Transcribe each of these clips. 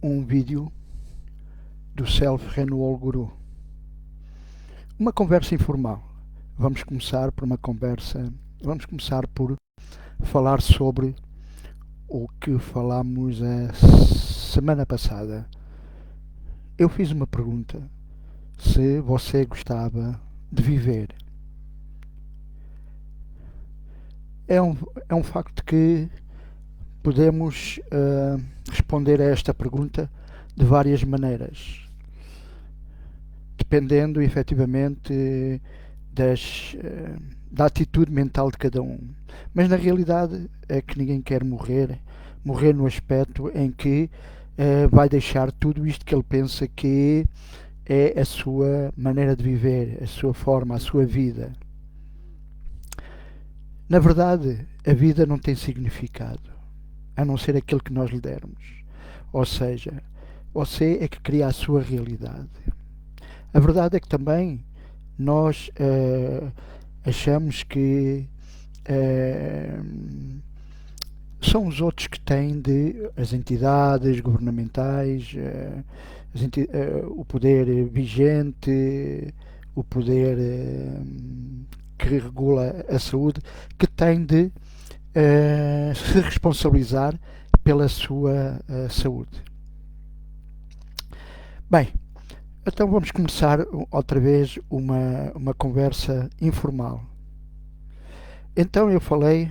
um vídeo do Self Renewal Guru. Uma conversa informal. Vamos começar por falar sobre o que falámos a semana passada. Eu fiz uma pergunta: se você gostava de viver. É um facto que podemos responder a esta pergunta de várias maneiras, dependendo efetivamente da atitude mental de cada um. Mas na realidade é que ninguém quer morrer no aspecto em que vai deixar tudo isto que ele pensa que é a sua maneira de viver, a sua forma, a sua vida. Na verdade, a vida não tem significado, a não ser aquele que nós lhe dermos. Ou seja, você é que cria a sua realidade. A verdade é que também nós achamos que são os outros que têm as entidades governamentais, o poder vigente, o poder que regula a saúde, que têm de se responsabilizar pela sua saúde. Bem, então vamos começar outra vez uma conversa informal. Então eu falei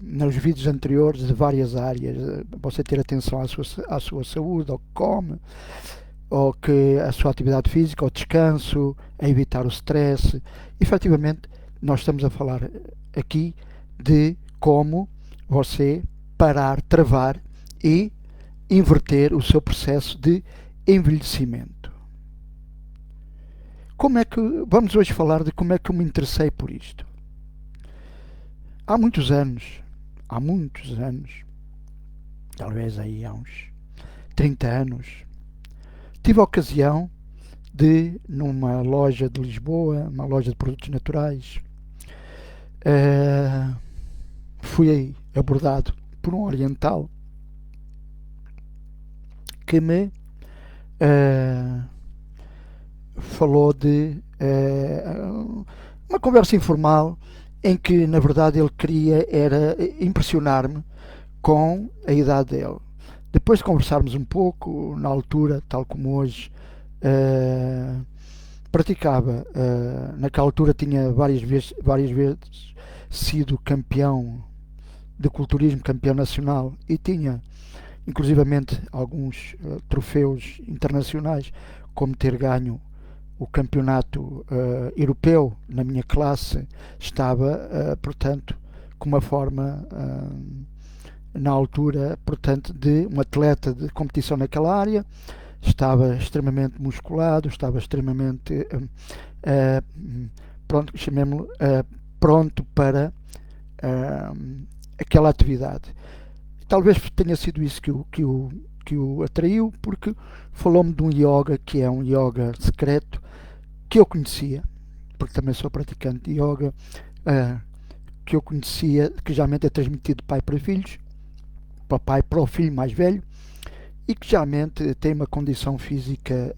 nos vídeos anteriores de várias áreas. Você ter atenção à sua saúde, ao que come, ou que a sua atividade física, ao descanso, a evitar o stress. Efetivamente, nós estamos a falar aqui de como você parar, travar e inverter o seu processo de envelhecimento. Vamos hoje falar de como é que eu me interessei por isto. Há muitos anos, talvez aí há uns 30 anos, tive a ocasião de, numa loja de Lisboa, uma loja de produtos naturais, fui abordado por um oriental que me falou de uma conversa informal em que na verdade ele queria era impressionar-me com a idade dele. Depois de conversarmos um pouco, na altura, tal como hoje, praticava, naquela altura tinha várias vezes sido campeão de culturismo, campeão nacional, e tinha inclusivamente alguns troféus internacionais, como ter ganho o campeonato europeu na minha classe. Estava, portanto, com uma forma, na altura, portanto, de um atleta de competição naquela área. Estava extremamente musculado, estava extremamente pronto, chamemos-lo, pronto para aquela atividade. Talvez tenha sido isso que o atraiu, porque falou-me de um yoga que é um yoga secreto que eu conhecia, porque também sou praticante de yoga, que eu conhecia, que geralmente é transmitido de pai para filhos, para o pai para o filho mais velho, e que geralmente tem uma condição física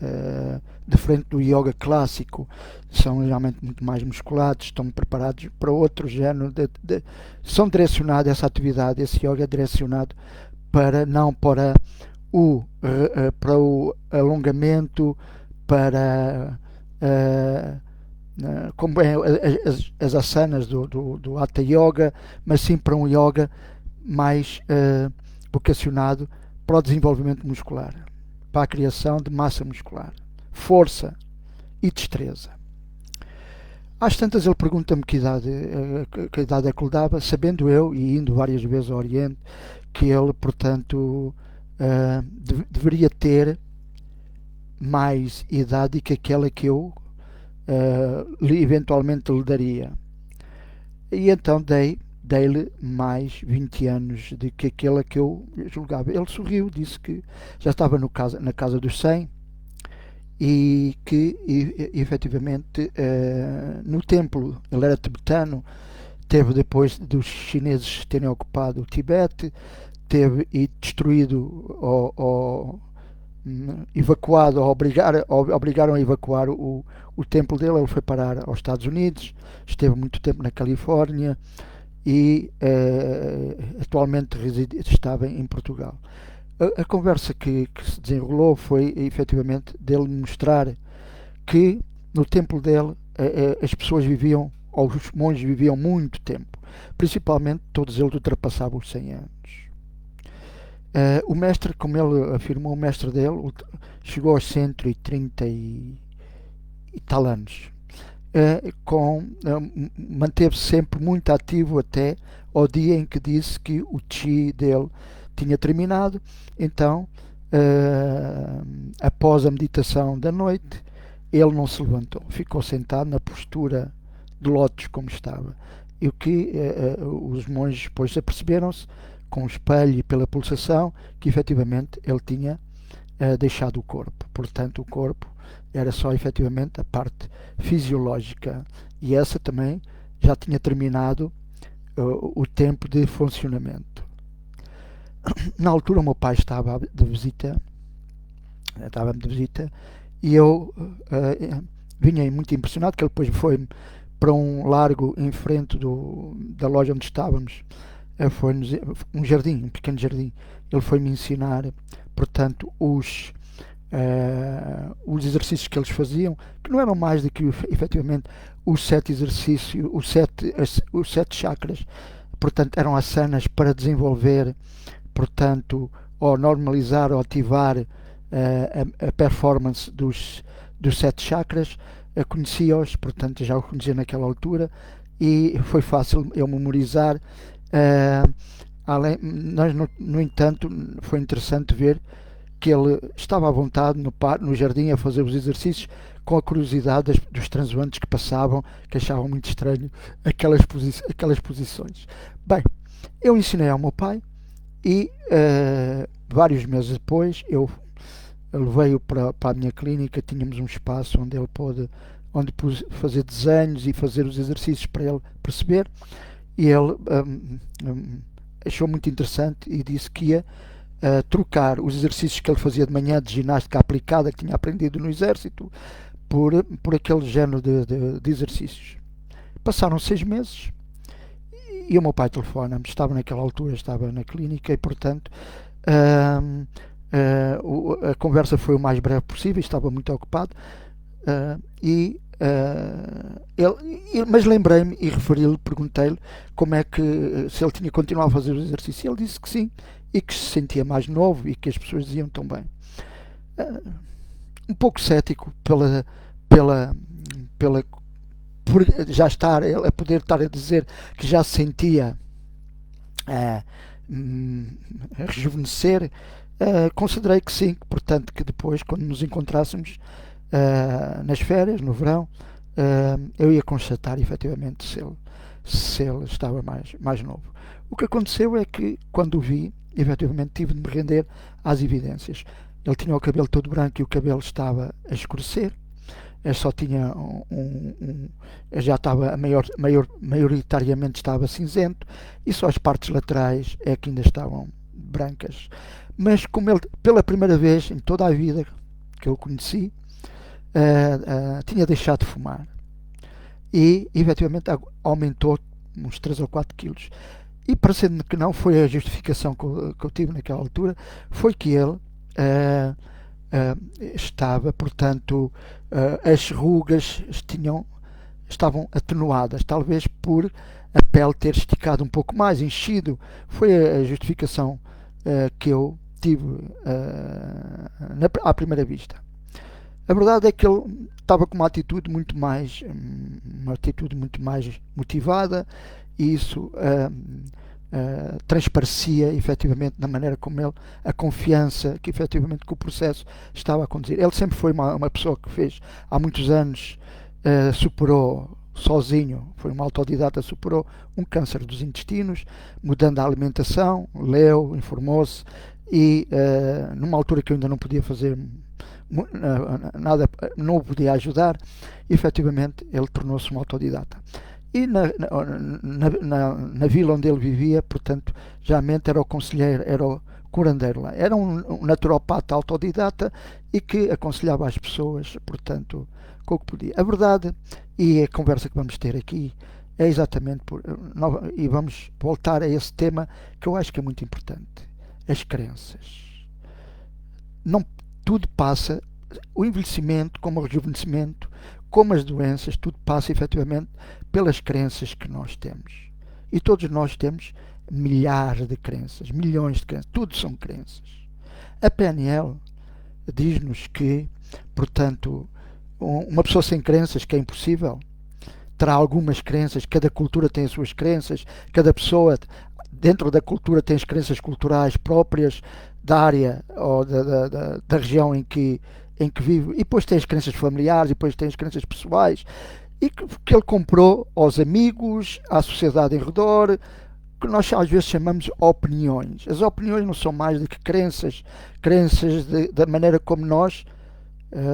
diferente do yoga clássico. São geralmente muito mais musculados, estão preparados para outro género são direcionados, essa atividade, esse yoga é direcionado não para para o alongamento, para como é as asanas do Hatha Yoga, mas sim para um yoga mais vocacionado para o desenvolvimento muscular, para a criação de massa muscular, força e destreza. Às tantas ele pergunta-me que idade é que lhe dava, sabendo eu, e indo várias vezes ao Oriente, que ele, portanto, deveria ter mais idade que aquela que eu eventualmente lhe daria. E então dei-lhe mais 20 anos do que aquela que eu julgava. Ele sorriu, disse que já estava na casa dos 100 e que efetivamente no templo, ele era tibetano, teve depois dos chineses terem ocupado o Tibete, teve e destruído ou evacuado, obrigaram a evacuar o templo dele. Ele foi parar aos Estados Unidos, esteve muito tempo na Califórnia e atualmente estava em Portugal. A conversa que se desenrolou foi efetivamente dele mostrar que no templo dele as pessoas viviam, ou os monges viviam muito tempo, principalmente todos eles ultrapassavam os 100 anos. O mestre, como ele afirmou, o mestre dele chegou aos 130 e tal anos. Manteve-se sempre muito ativo até ao dia em que disse que o chi dele tinha terminado. Então, após a meditação da noite, ele não se levantou, ficou sentado na postura de lótus como estava. E o que os monges depois aperceberam-se, com o espelho e pela pulsação, que efetivamente ele tinha deixado o corpo. Portanto, o corpo era só efetivamente a parte fisiológica, e essa também já tinha terminado o tempo de funcionamento. Na altura o meu pai estava de visita, e eu vinha muito impressionado, que ele depois foi para um largo em frente da loja onde estávamos. Foi um jardim, um pequeno jardim. Ele foi-me ensinar, portanto, os exercícios que eles faziam, que não eram mais do que efetivamente os 7 exercícios, os sete chakras. Portanto, eram asanas para desenvolver, portanto, ou normalizar ou ativar a performance dos 7 chakras. Eu conhecia-os, portanto, já os conhecia naquela altura, e foi fácil eu memorizar. No entanto, foi interessante ver que ele estava à vontade no jardim a fazer os exercícios, com a curiosidade dos transeuntes que passavam, que achavam muito estranho aquelas posições. Bem, eu ensinei ao meu pai e vários meses depois ele veio para a minha clínica. Tínhamos um espaço onde ele pôde fazer desenhos e fazer os exercícios para ele perceber, e ele achou muito interessante e disse que ia trocar os exercícios que ele fazia de manhã de ginástica aplicada, que tinha aprendido no exército, por aquele género de exercícios. Passaram 6 meses e o meu pai telefona-me. Naquela altura estava na clínica, e portanto a conversa foi o mais breve possível, estava muito ocupado, mas lembrei-me e referi-lhe, perguntei-lhe se ele tinha continuado a fazer os exercícios. Ele disse que sim, e que se sentia mais novo e que as pessoas diziam tão bem. Um pouco cético por já estar ele a poder estar a dizer que já se sentia a rejuvenescer. Considerei que sim, portanto, que depois, quando nos encontrássemos nas férias, no verão, eu ia constatar efetivamente se ele estava mais novo. O que aconteceu é que, quando o vi, efetivamente tive de me render às evidências. Ele tinha o cabelo todo branco e o cabelo estava a escurecer. Ele só tinha já estava maioritariamente estava cinzento, e só as partes laterais é que ainda estavam brancas. Mas como ele, pela primeira vez em toda a vida que eu conheci, tinha deixado de fumar, e efetivamente aumentou uns 3 ou 4 quilos. E parecendo que não foi a justificação que eu tive naquela altura, foi que ele estava, portanto, as rugas estavam atenuadas, talvez por a pele ter esticado um pouco mais, enchido. Foi a justificação que eu tive à primeira vista. A verdade é que ele estava com uma atitude muito mais motivada, e isso transparecia efetivamente na maneira como ele, a confiança que efetivamente que o processo estava a conduzir. Ele sempre foi uma pessoa que fez há muitos anos, superou sozinho, foi uma autodidata, superou um câncer dos intestinos, mudando a alimentação, leu, informou-se, e numa altura que eu ainda não podia fazer nada, não o podia ajudar, efetivamente ele tornou-se um autodidata. E na vila onde ele vivia, portanto, geralmente era o conselheiro, era o curandeiro lá. Era um naturopata autodidata e que aconselhava as pessoas, portanto, com o que podia. A verdade, e a conversa que vamos ter aqui, é exatamente e vamos voltar a esse tema que eu acho que é muito importante: as crenças. Não tudo passa, o envelhecimento, como o rejuvenescimento, como as doenças, tudo passa efetivamente pelas crenças que nós temos. E todos nós temos milhares de crenças, milhões de crenças, tudo são crenças. A PNL diz-nos que, portanto, uma pessoa sem crenças, que é impossível, terá algumas crenças, cada cultura tem as suas crenças, cada pessoa dentro da cultura tem as crenças culturais próprias da área ou da região em que vive, e depois tem as crenças familiares, e depois tem as crenças pessoais, e que ele comprou aos amigos, à sociedade em redor, que nós às vezes chamamos opiniões. As opiniões não são mais do que crenças, da maneira como nós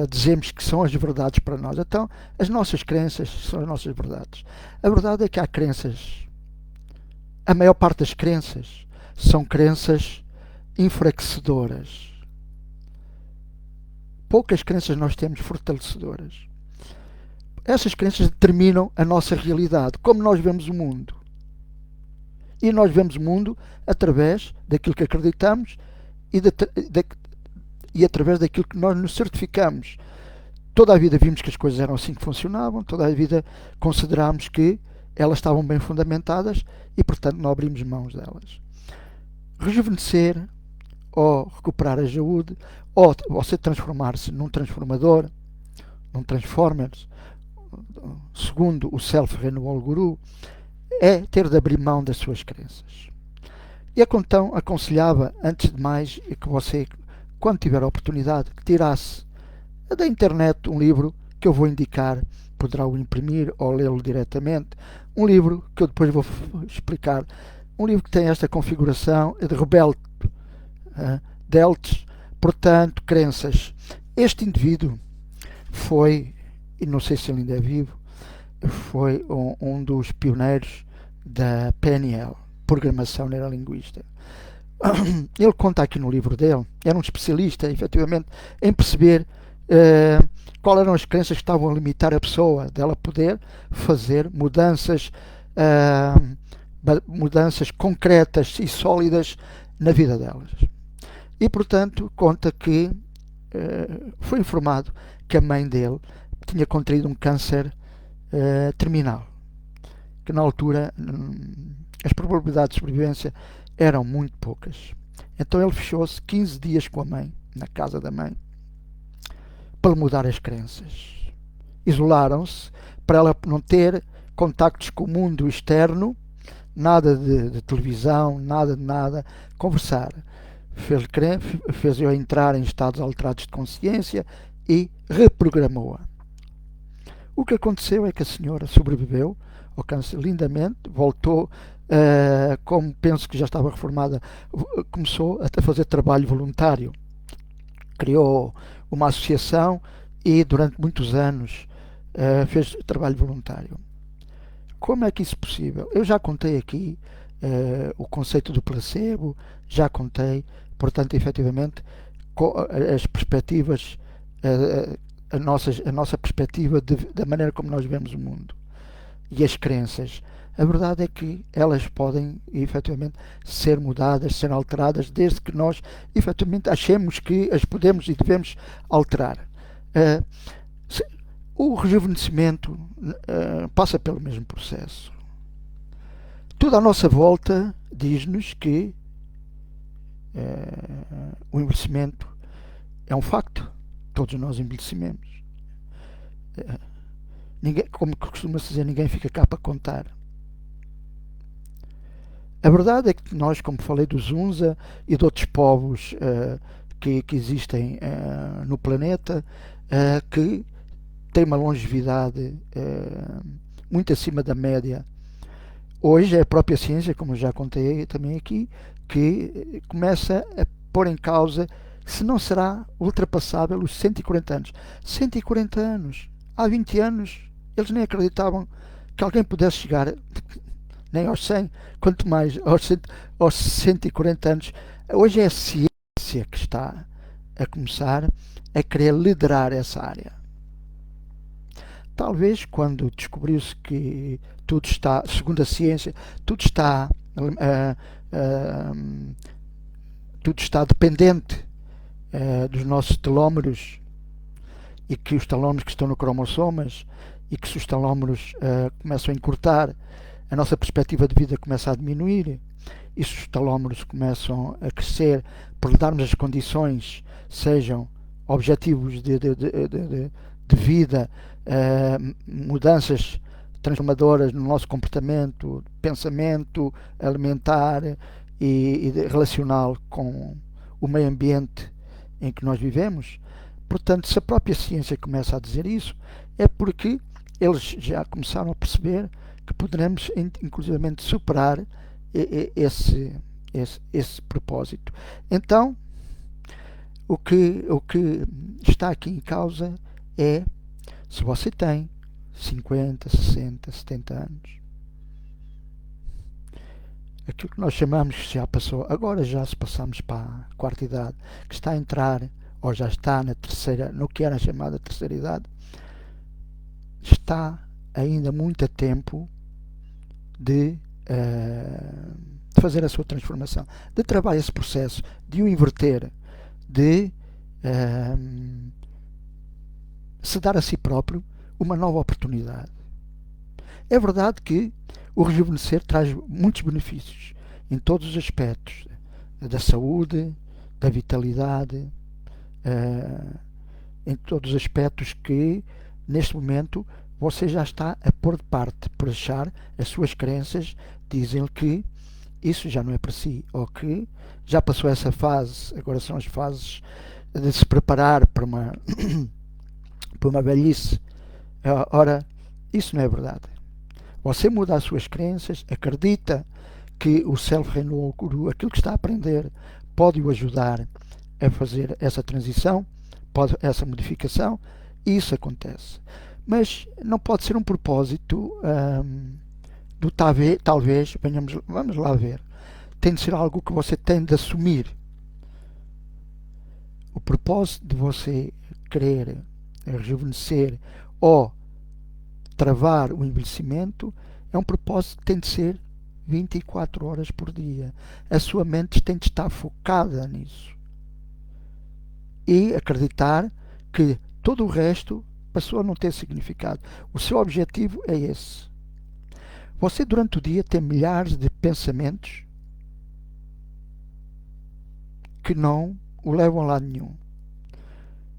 dizemos que são as verdades para nós. Então, as nossas crenças são as nossas verdades. A verdade é que há crenças, a maior parte das crenças são crenças enfraquecedoras. Poucas crenças nós temos fortalecedoras. Essas crenças determinam a nossa realidade, como nós vemos o mundo. E nós vemos o mundo através daquilo que acreditamos e através daquilo que nós nos certificamos. Toda a vida vimos que as coisas eram assim que funcionavam, toda a vida considerámos que elas estavam bem fundamentadas e, portanto, não abrimos mãos delas. Rejuvenescer ou recuperar a saúde, ou você transformar-se num transformador, num transformer, segundo o Self-Renewal Guru, é ter de abrir mão das suas crenças. E então aconselhava, antes de mais, que você, quando tiver a oportunidade, que tirasse da internet um livro que eu vou indicar, poderá o imprimir ou lê-lo diretamente, um livro que eu depois vou explicar, um livro que tem esta configuração de Rebel Deltes, portanto, crenças. Este indivíduo foi, e não sei se ele ainda é vivo, foi um dos pioneiros da PNL, Programação Neurolinguística. Ele conta aqui no livro dele, era um especialista, efetivamente, em perceber quais eram as crenças que estavam a limitar a pessoa dela poder fazer mudanças concretas e sólidas na vida delas. E, portanto, conta que foi informado que a mãe dele tinha contraído um câncer terminal, que na altura as probabilidades de sobrevivência eram muito poucas. Então ele fechou-se 15 dias com a mãe, na casa da mãe, para mudar as crenças. Isolaram-se para ela não ter contactos com o mundo externo, nada de televisão, nada de nada, conversar. Fez-o entrar em estados alterados de consciência e reprogramou-a. O que aconteceu é que a senhora sobreviveu ao câncer lindamente, voltou, como penso que já estava reformada, começou a fazer trabalho voluntário. Criou uma associação e durante muitos anos fez trabalho voluntário. Como é que isso é possível? Eu já contei aqui o conceito do placebo, já contei, portanto, efetivamente, as perspectivas, a nossa perspectiva da maneira como nós vemos o mundo e as crenças. A verdade é que elas podem, efetivamente, ser mudadas, ser alteradas, desde que nós, efetivamente, achemos que as podemos e devemos alterar. O rejuvenescimento passa pelo mesmo processo. Tudo à nossa volta diz-nos que o envelhecimento é um facto. Todos nós envelhecemos. Como costuma-se dizer, ninguém fica cá para contar. A verdade é que nós, como falei dos Hunza e de outros povos que existem no planeta, que têm uma longevidade muito acima da média. Hoje é a própria ciência, como eu já contei também aqui, que começa a pôr em causa se não será ultrapassável os 140 anos. 140 anos. Há 20 anos eles nem acreditavam que alguém pudesse chegar nem aos 100, quanto mais aos 140 anos. Hoje é a ciência que está a começar a querer liderar essa área. Talvez quando descobriu-se que tudo está, segundo a ciência, tudo está dependente dos nossos telómeros, e que os telómeros que estão no cromossomas, e que se os telómeros começam a encurtar, a nossa perspectiva de vida começa a diminuir, e se os telómeros começam a crescer, por lhe darmos as condições, sejam objetivos de vida, mudanças transformadoras no nosso comportamento, pensamento, alimentar e relacional com o meio ambiente em que nós vivemos. Portanto, se a própria ciência começa a dizer isso, é porque eles já começaram a perceber que poderemos inclusivamente superar esse propósito. Então, o que está aqui em causa é se você tem 50, 60, 70 anos, aquilo que nós chamamos que já passou, agora já se passamos para a quarta idade, que está a entrar, ou já está na terceira, no que era chamada terceira idade, está ainda muito a tempo de fazer a sua transformação, de trabalhar esse processo, de o inverter, de se dar a si próprio uma nova oportunidade. É verdade que o rejuvenescer traz muitos benefícios em todos os aspectos, da saúde, da vitalidade, em todos os aspectos que neste momento você já está a pôr de parte, por achar as suas crenças dizem que isso já não é para si, ou que já passou essa fase, agora são as fases de se preparar para uma para uma velhice. Ora, isso não é verdade. Você muda as suas crenças, acredita que o Self-Renewal Guru, aquilo que está a aprender, pode o ajudar a fazer essa transição, essa modificação, e isso acontece. Mas não pode ser um propósito do talvez, vamos lá ver. Tem de ser algo que você tem de assumir. O propósito de você querer rejuvenescer ou travar o envelhecimento é um propósito que tem de ser 24 horas por dia. A sua mente tem de estar focada nisso. E acreditar que todo o resto passou a não ter significado. O seu objetivo é esse. Você durante o dia tem milhares de pensamentos que não o levam a lado nenhum.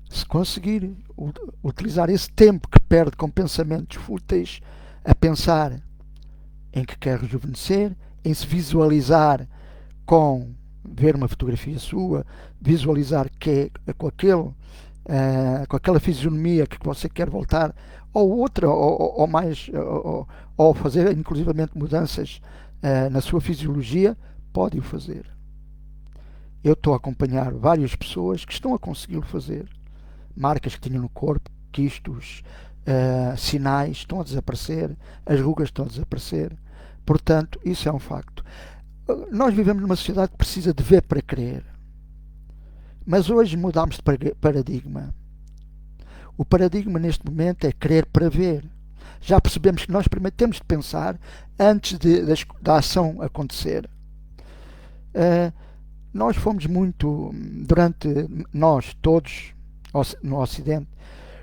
Se conseguir utilizar esse tempo que perde com pensamentos fúteis a pensar em que quer rejuvenescer, em se visualizar com ver uma fotografia sua, visualizar que é com aquela fisionomia que você quer voltar, ou outra, ou mais, ou fazer inclusivamente mudanças na sua fisiologia, pode o fazer. Eu estou a acompanhar várias pessoas que estão a conseguir fazer. Marcas que tinham no corpo, quistos, sinais estão a desaparecer, as rugas estão a desaparecer. Portanto, isso é um facto. Nós vivemos numa sociedade que precisa de ver para crer. Mas hoje mudámos de paradigma. O paradigma neste momento é crer para ver. Já percebemos que nós primeiro temos de pensar antes da ação acontecer. Nós fomos muito, nós todos no Ocidente,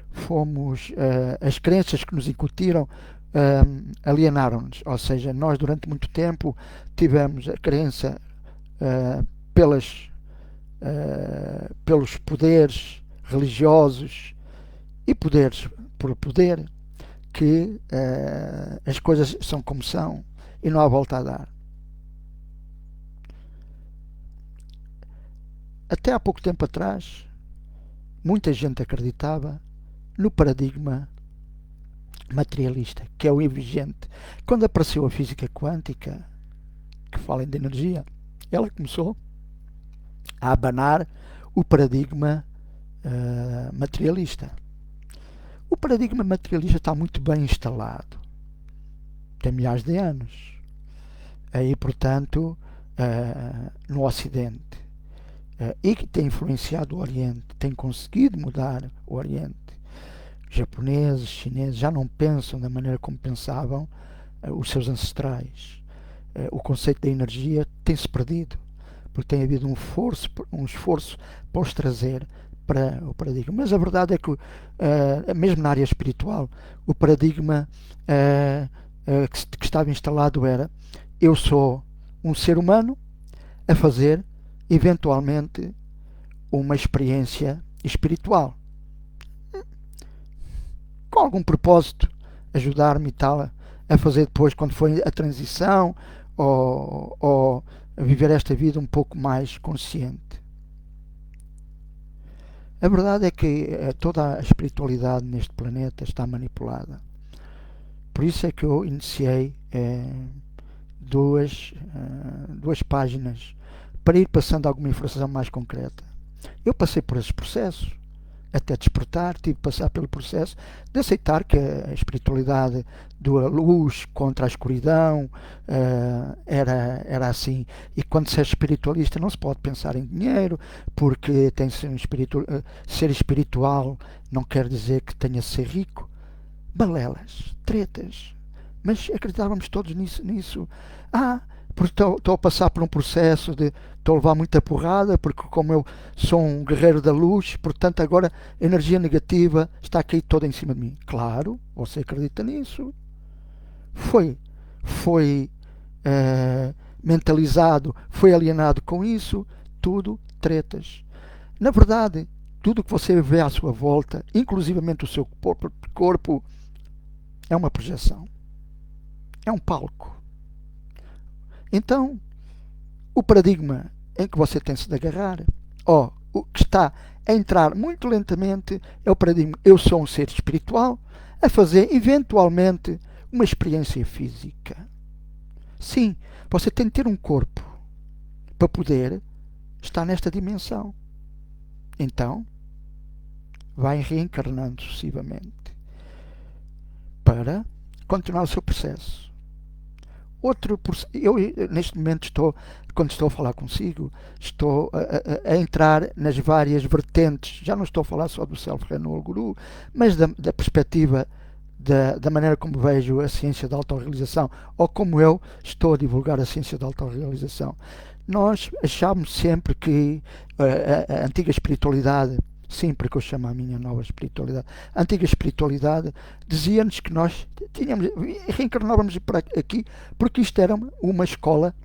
fomos, as crenças que nos incutiram alienaram-nos, ou seja, nós durante muito tempo tivemos a crença pelos poderes religiosos e por poder, que as coisas são como são e não há volta a dar. Até há pouco tempo atrás, muita gente acreditava no paradigma materialista, que é o emergente. Quando apareceu a física quântica, que fala de energia, ela começou a abanar o paradigma materialista. O paradigma materialista está muito bem instalado. tem milhares de anos. Aí, portanto, no Ocidente. E que tem influenciado o Oriente, tem conseguido mudar o Oriente. Japoneses, chineses já não pensam da maneira como pensavam os seus ancestrais. O conceito da energia tem-se perdido, porque tem havido um esforço para os trazer para o paradigma. Mas a verdade é que, mesmo na área espiritual, o paradigma que estava instalado era: eu sou um ser humano a fazer, eventualmente, uma experiência espiritual, com algum propósito, ajudar-me e tal, a fazer depois, quando for a transição, ou a viver esta vida um pouco mais consciente. A verdade é que toda a espiritualidade neste planeta está manipulada. Por isso é que eu iniciei duas páginas para ir passando alguma informação mais concreta. Eu passei por esses processos, até despertar, tive de passar pelo processo de aceitar que a espiritualidade da luz contra a escuridão era assim. E quando se é espiritualista não se pode pensar em dinheiro, porque tem ser espiritual não quer dizer que tenha de ser rico. Balelas, tretas. Mas acreditávamos todos nisso. Porque estou a passar por um processo de... Estou a levar muita porrada, porque como eu sou um guerreiro da luz, portanto agora a energia negativa está a cair toda em cima de mim. Claro, você acredita nisso. Foi mentalizado, foi alienado com isso, tudo tretas. Na verdade, tudo que você vê à sua volta, inclusivamente o seu corpo, é uma projeção. É um palco. Então, o paradigma em que você tem de se agarrar, ou o que está a entrar muito lentamente, é o paradigma: eu sou um ser espiritual a fazer, eventualmente, uma experiência física. Sim, você tem de ter um corpo para poder estar nesta dimensão. Então, vai reencarnando sucessivamente para continuar o seu processo. Eu neste momento quando estou a falar consigo, estou a entrar nas várias vertentes. Já não estou a falar só do Self-Renewal Guru, mas da perspectiva da maneira como vejo a ciência da autorrealização, ou como eu estou a divulgar a ciência da autorrealização. Nós achávamos sempre que a antiga espiritualidade, sim, porque eu chamo a minha nova espiritualidade, a antiga espiritualidade dizia-nos que nós reencarnávamos para aqui porque isto era uma escola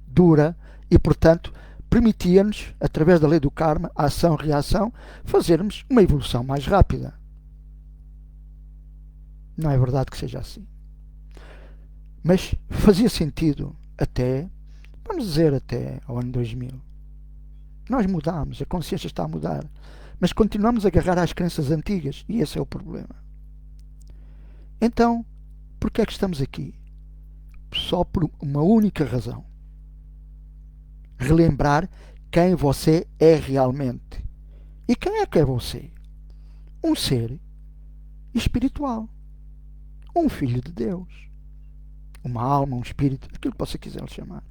dura e, portanto, permitia-nos, através da lei do karma, ação-reação, fazermos uma evolução mais rápida. Não é verdade que seja assim. Mas fazia sentido até, vamos dizer, até ao ano 2000. Nós mudámos, a consciência está a mudar. Mas continuamos a agarrar às crenças antigas, e esse é o problema. Então, por que é que estamos aqui? Só por uma única razão: relembrar quem você é realmente. E quem é que é você? Um ser espiritual, um filho de Deus, uma alma, um espírito, aquilo que você quiser chamar.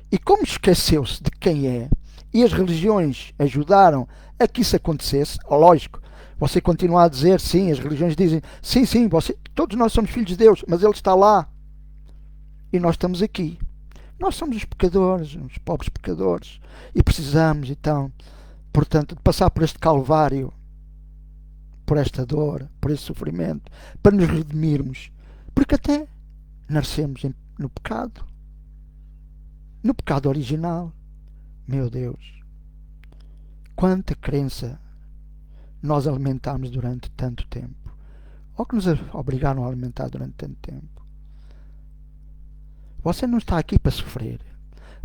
E como esqueceu-se de quem é, e as religiões ajudaram a que isso acontecesse, lógico, você continua a dizer, sim, as religiões dizem, sim, todos nós somos filhos de Deus, mas Ele está lá. E nós estamos aqui. Nós somos os pecadores, os pobres pecadores, e precisamos, então, portanto, de passar por este calvário, por esta dor, por este sofrimento, para nos redimirmos, porque até nascemos no pecado original. Meu Deus, quanta crença nós alimentámos durante tanto tempo, ou que nos obrigaram a alimentar durante tanto tempo. Você não está aqui para sofrer.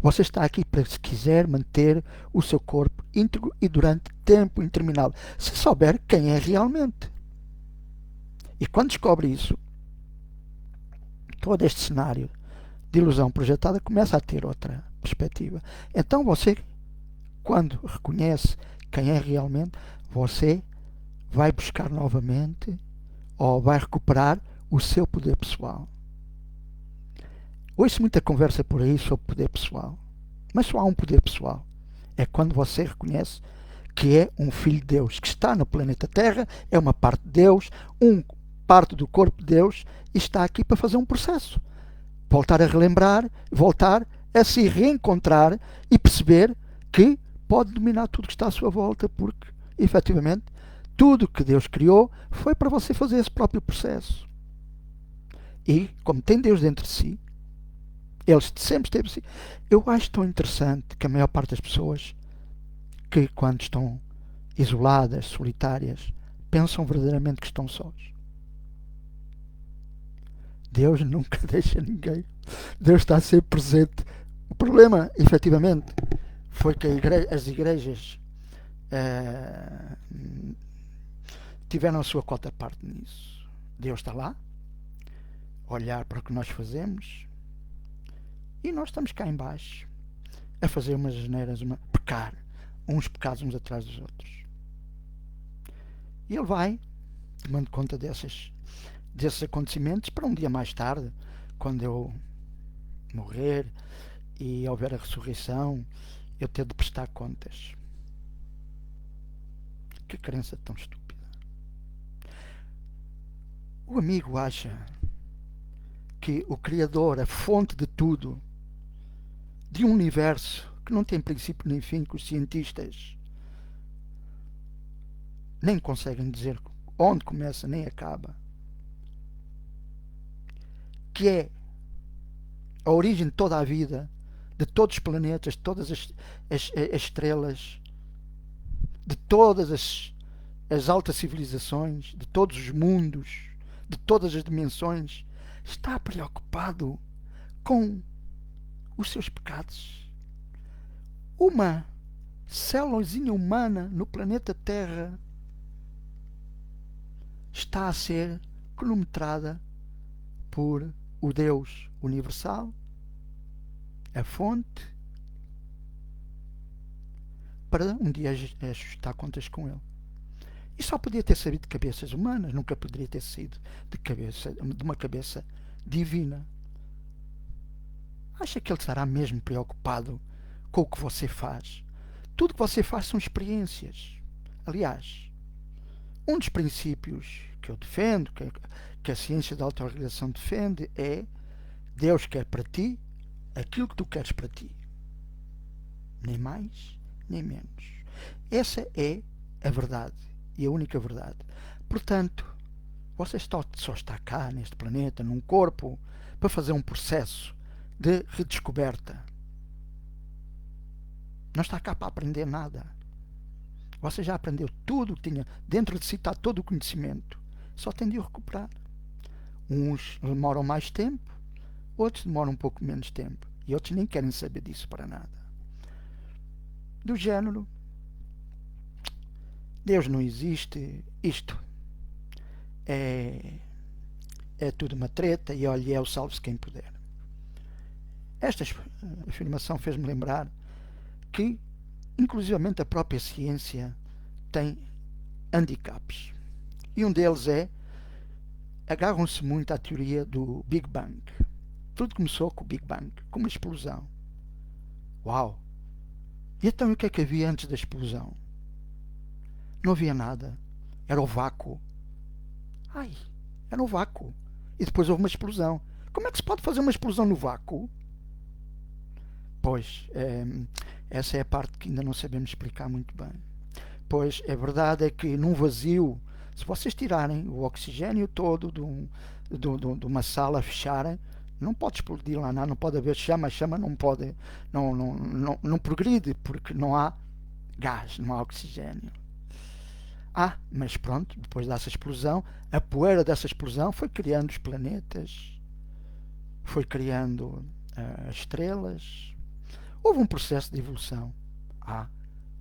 Você está aqui para, se quiser, manter o seu corpo íntegro e durante tempo interminável, se souber quem é realmente. E quando descobre isso, todo este cenário de ilusão projetada começa a ter outra perspectiva. Então você, quando reconhece quem é realmente, você vai buscar novamente, ou vai recuperar o seu poder pessoal. Ouço muita conversa por aí sobre poder pessoal. Mas só há um poder pessoal. É quando você reconhece que é um filho de Deus, que está no planeta Terra, é uma parte de Deus, parte do corpo de Deus, e está aqui para fazer um processo. Voltar a relembrar, voltar a se reencontrar e perceber que pode dominar tudo que está à sua volta, porque, efetivamente, tudo que Deus criou foi para você fazer esse próprio processo. E, como tem Deus dentro de si, Ele sempre esteve assim. Eu acho tão interessante que a maior parte das pessoas que, quando estão isoladas, solitárias, pensam verdadeiramente que estão sós. Deus nunca deixa ninguém. Deus está sempre presente. O problema, efetivamente, foi que as igrejas tiveram a sua cota parte nisso. Deus está lá, a olhar para o que nós fazemos, e nós estamos cá em baixo a fazer umas asneiras, pecar, uns pecados uns atrás dos outros. E Ele vai tomando conta desses acontecimentos para um dia mais tarde, quando eu morrer e houver a ressurreição, eu ter de prestar contas. Que crença tão estúpida. O amigo acha que o Criador, a fonte de tudo, de um universo que não tem princípio nem fim, que os cientistas nem conseguem dizer onde começa nem acaba, que é a origem de toda a vida, de todos os planetas, de todas as estrelas, de todas as altas civilizações, de todos os mundos, de todas as dimensões, está preocupado com os seus pecados. Uma célulazinha humana no planeta Terra está a ser cronometrada por o Deus universal, a fonte, para um dia ajustar contas com ele. E só podia ter saído de cabeças humanas, nunca poderia ter saído de uma cabeça divina. Acha que ele estará mesmo preocupado com o que você faz? Tudo que você faz são experiências. Aliás, um dos princípios que eu defendo, que a ciência da autorrealização defende, é: Deus quer para ti aquilo que tu queres para ti. Nem mais, nem menos. Essa é a verdade e a única verdade. Portanto, você só está cá, neste planeta, num corpo, para fazer um processo de redescoberta. Não está cá para aprender nada. Você já aprendeu tudo o que tinha. Dentro de si está todo o conhecimento. Só tem de o recuperar. Uns demoram mais tempo, outros demoram um pouco menos tempo. E outros nem querem saber disso para nada. Do género: Deus não existe, isto é tudo uma treta, e olha, é o salve-se quem puder. Esta afirmação fez-me lembrar que, inclusivamente, a própria ciência tem handicaps. E um deles agarram-se muito à teoria do Big Bang. Tudo começou com o Big Bang, com uma explosão. Uau! E então o que é que havia antes da explosão? Não havia nada. Era o vácuo. Era o vácuo. E depois houve uma explosão. Como é que se pode fazer uma explosão no vácuo? Pois, essa é a parte que ainda não sabemos explicar muito bem. Pois, a verdade é que num vazio, se vocês tirarem o oxigênio todo de uma sala, fecharem, não pode explodir lá nada, não pode haver chama, a chama não pode, não progride, porque não há gás, não há oxigênio. Mas pronto, depois dessa explosão, a poeira dessa explosão foi criando os planetas, foi criando as estrelas. Houve um processo de evolução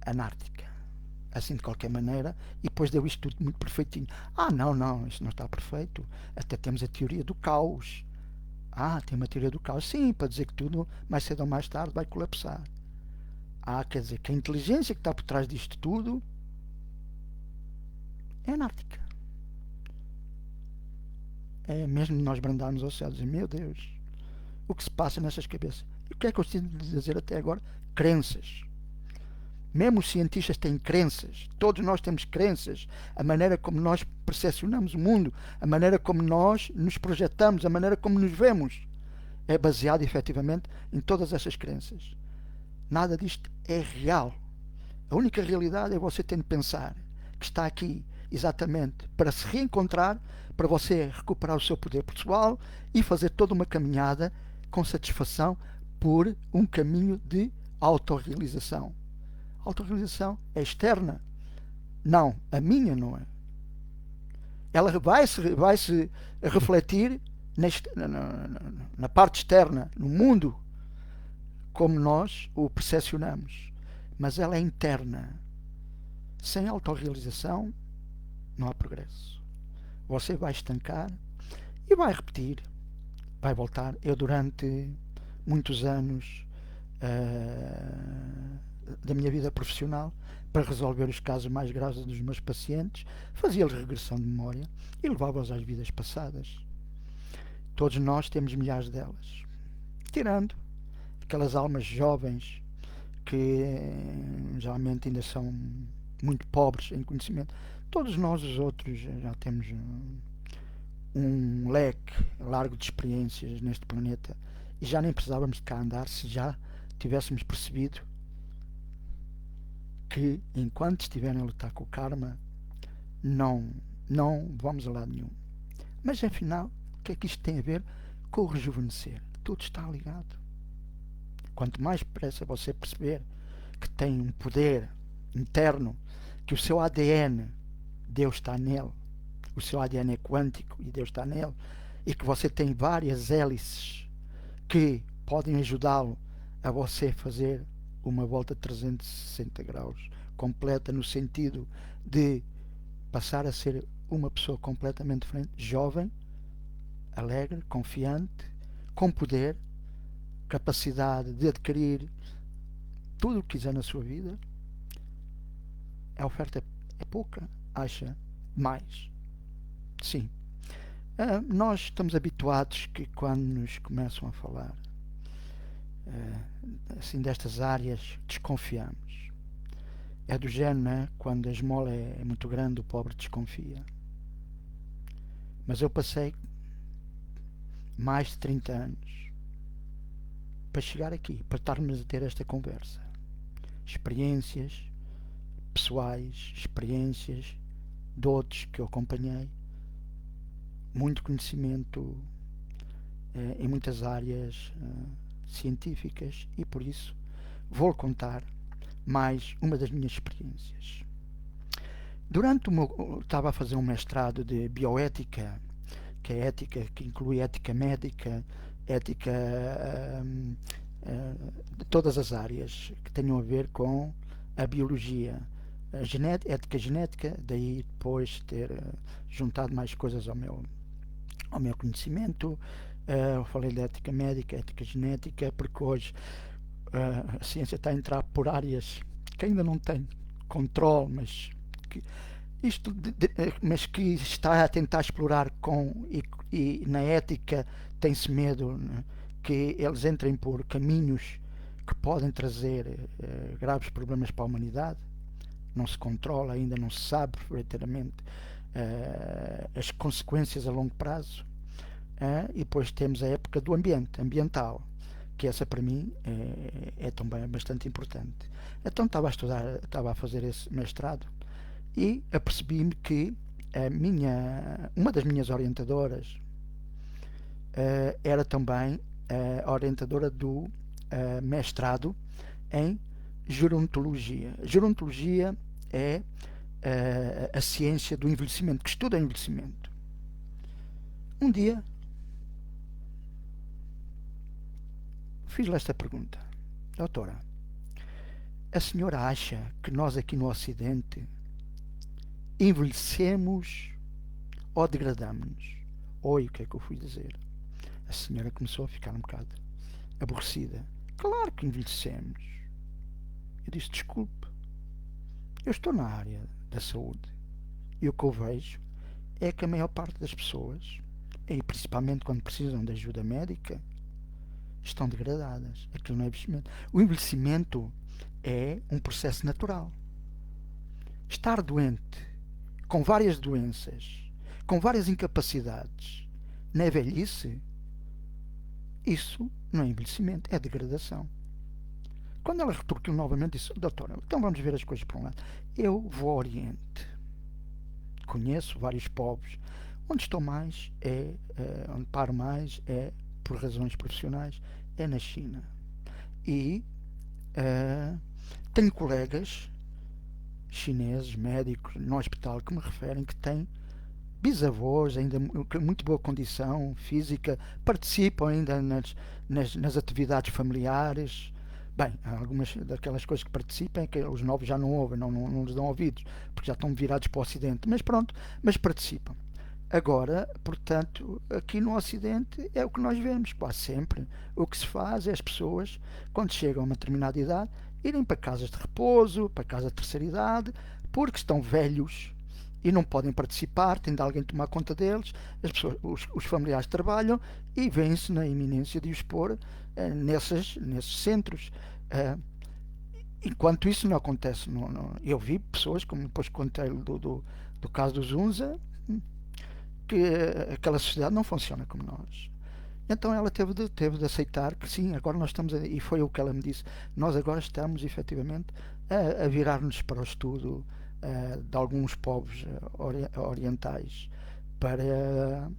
anárquica, assim de qualquer maneira, e depois deu isto tudo muito perfeitinho. Não, isto não está perfeito. Até temos a teoria do caos. Tem uma teoria do caos, sim, para dizer que tudo, mais cedo ou mais tarde, vai colapsar. Quer dizer que a inteligência que está por trás disto tudo é anárquica. É mesmo nós brandarmos ao céu e dizer: meu Deus, o que se passa nessas cabeças. E o que é que eu estive a dizer até agora? Crenças. Mesmo os cientistas têm crenças. Todos nós temos crenças. A maneira como nós percepcionamos o mundo, a maneira como nós nos projetamos, a maneira como nos vemos, é baseada efetivamente em todas essas crenças. Nada disto é real. A única realidade é você ter de pensar que está aqui exatamente para se reencontrar, para você recuperar o seu poder pessoal e fazer toda uma caminhada com satisfação por um caminho de autorrealização. A autorrealização é externa. Não, a minha não é. Ela vai-se refletir na parte externa, no mundo, como nós o percepcionamos. Mas ela é interna. Sem autorrealização, não há progresso. Você vai estancar e vai repetir. Vai voltar. Eu, durante muitos anos da minha vida profissional, para resolver os casos mais graves dos meus pacientes, fazia-lhes regressão de memória e levava-os às vidas passadas. Todos nós temos milhares delas. Tirando aquelas almas jovens que geralmente ainda são muito pobres em conhecimento. Todos nós, os outros, já temos um leque largo de experiências neste planeta e já nem precisávamos de cá andar se já tivéssemos percebido que enquanto estiverem a lutar com o karma, não vamos a lado nenhum. Mas afinal, o que é que isto tem a ver com o rejuvenescer? Tudo está ligado. Quanto mais depressa você perceber que tem um poder interno, que o seu ADN, Deus está nele, o seu ADN é quântico e Deus está nele, e que você tem várias hélices que podem ajudá-lo a você fazer uma volta de 360 graus completa, no sentido de passar a ser uma pessoa completamente diferente, jovem, alegre, confiante, com poder, capacidade de adquirir tudo o que quiser na sua vida. A oferta é pouca, acha mais. Sim. Nós estamos habituados que quando nos começam a falar assim destas áreas, desconfiamos. É do género, né? Quando a esmola é muito grande, o pobre desconfia. Mas eu passei mais de 30 anos para chegar aqui, para estarmos a ter esta conversa. Experiências pessoais, experiências de outros que eu acompanhei, muito conhecimento em muitas áreas científicas, e por isso vou contar mais uma das minhas experiências. Durante o meu, estava a fazer um mestrado de bioética, que é ética, que inclui ética médica, ética de todas as áreas que tenham a ver com a biologia, a ética genética, daí depois ter juntado mais coisas ao meu conhecimento. Eu falei de ética médica, ética genética, porque hoje a ciência está a entrar por áreas que ainda não tem controle, mas que está a tentar explorar e na ética tem-se medo, né, que eles entrem por caminhos que podem trazer graves problemas para a humanidade. Não se controla ainda, não se sabe verdadeiramente as consequências a longo prazo. E depois temos a época do ambiental, que essa para mim é também bastante importante. Então estava a fazer esse mestrado e apercebi-me que uma das minhas orientadoras era também a orientadora do mestrado em gerontologia. Gerontologia é a ciência do envelhecimento, que estuda envelhecimento. Um dia fiz-lhe esta pergunta: doutora, a senhora acha que nós aqui no Ocidente envelhecemos ou degradamos-nos? Oi, o que é que eu fui dizer? A senhora começou a ficar um bocado aborrecida. Claro que envelhecemos. Eu disse: desculpe, eu estou na área da saúde e o que eu vejo é que a maior parte das pessoas, e principalmente quando precisam de ajuda médica, estão degradadas. Aquilo não é envelhecimento. O envelhecimento é um processo natural. Estar doente, com várias doenças, com várias incapacidades, na velhice, isso não é envelhecimento, é degradação. Quando ela retorquiu novamente, disse: doutora, então vamos ver as coisas por um lado. Eu vou ao Oriente, conheço vários povos. Onde estou mais onde paro mais é, por razões profissionais, é na China. E tenho colegas chineses, médicos, no hospital, que me referem que têm bisavós ainda com muito boa condição física, participam ainda nas atividades familiares. Bem, algumas daquelas coisas que participam é que os novos já não ouvem, não lhes dão ouvidos, porque já estão virados para o Ocidente. Mas pronto, mas participam. Agora, portanto, aqui no Ocidente é o que nós vemos, quase sempre. O que se faz é as pessoas, quando chegam a uma determinada idade, irem para casas de repouso, para casas de terceira idade, porque estão velhos e não podem participar, tem de alguém tomar conta deles, as pessoas, os familiares trabalham e vêm-se na iminência de os pôr nesses centros. Enquanto isso não acontece, eu vi pessoas, como depois contei do caso do Zunza, que aquela sociedade não funciona como nós. Então ela teve de aceitar que sim, agora nós estamos, e foi o que ela me disse, nós agora estamos efetivamente a virar-nos para o estudo de alguns povos orientais, para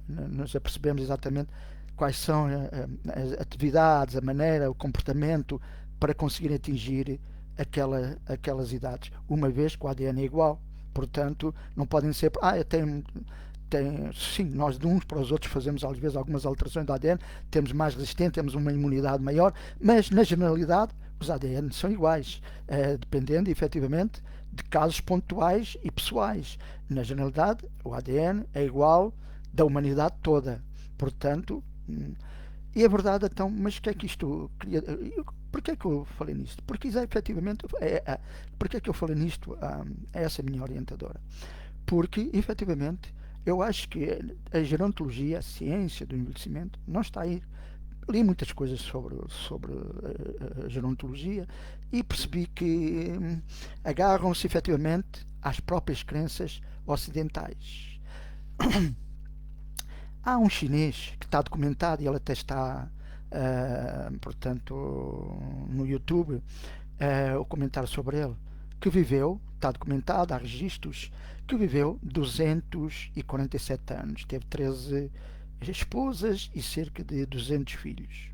nos apercebermos exatamente quais são as atividades, a maneira, o comportamento para conseguir atingir aquelas idades, uma vez que o ADN é igual. Portanto, não podem ser. Sim, nós de uns para os outros fazemos às vezes algumas alterações do ADN, temos mais resistência, temos uma imunidade maior, mas na generalidade os ADN são iguais, dependendo efetivamente de casos pontuais e pessoais. Na generalidade, o ADN é igual da humanidade toda. Portanto, e a verdade então, mas o que é que isto queria. Porquê é que eu falei nisto? Porque efetivamente, porquê é que eu falei nisto a essa minha orientadora? Porque efetivamente eu acho que a gerontologia, a ciência do envelhecimento, não está aí. Li muitas coisas sobre a gerontologia e percebi que agarram-se efetivamente às próprias crenças ocidentais. Há um chinês que está documentado e ele até está, portanto, no YouTube, o comentário sobre ele, que viveu, está documentado, há registros, que viveu 247 anos, teve 13 esposas e cerca de 200 filhos.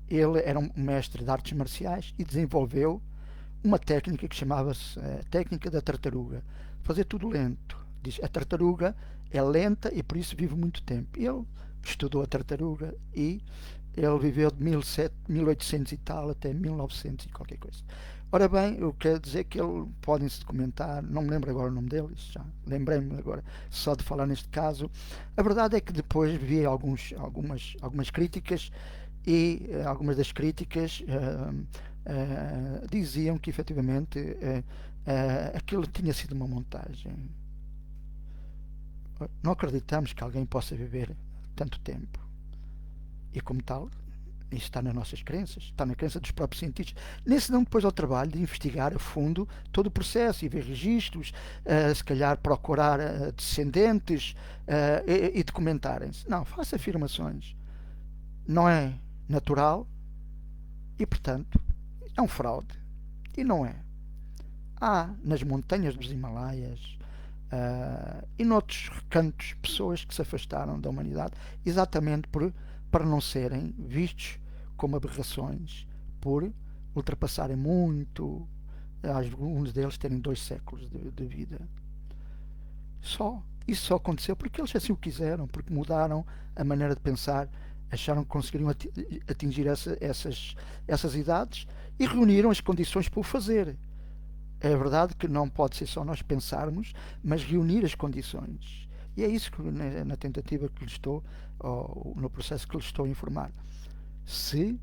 Ele era um mestre de artes marciais e desenvolveu uma técnica que chamava-se técnica da tartaruga. Fazer tudo lento. Diz, a tartaruga é lenta e por isso vive muito tempo. Ele estudou a tartaruga e ele viveu de 1800 e tal até 1900 e qualquer coisa. Ora bem, eu quero dizer que ele podem-se documentar, não me lembro agora o nome dele, já lembrei-me agora só de falar neste caso. A verdade é que depois vi algumas críticas e algumas das críticas diziam que efetivamente aquilo tinha sido uma montagem. Não acreditamos que alguém possa viver tanto tempo. E como tal, isso está nas nossas crenças, está na crença dos próprios cientistas. Nesse não depois ao trabalho de investigar a fundo todo o processo e ver registros, se calhar procurar descendentes e documentarem-se. Não, faça afirmações. Não é natural e, portanto, é um fraude. E não é. Há nas montanhas dos Himalaias e noutros recantos pessoas que se afastaram da humanidade exatamente para não serem vistos como aberrações, por ultrapassarem muito, alguns deles terem 2 séculos de vida. Isso só aconteceu porque eles assim o quiseram, porque mudaram a maneira de pensar, acharam que conseguiriam atingir essas idades e reuniram as condições para o fazer. É verdade que não pode ser só nós pensarmos, mas reunir as condições. E é isso que na tentativa que lhe estou, ou no processo que lhe estou a informar. Se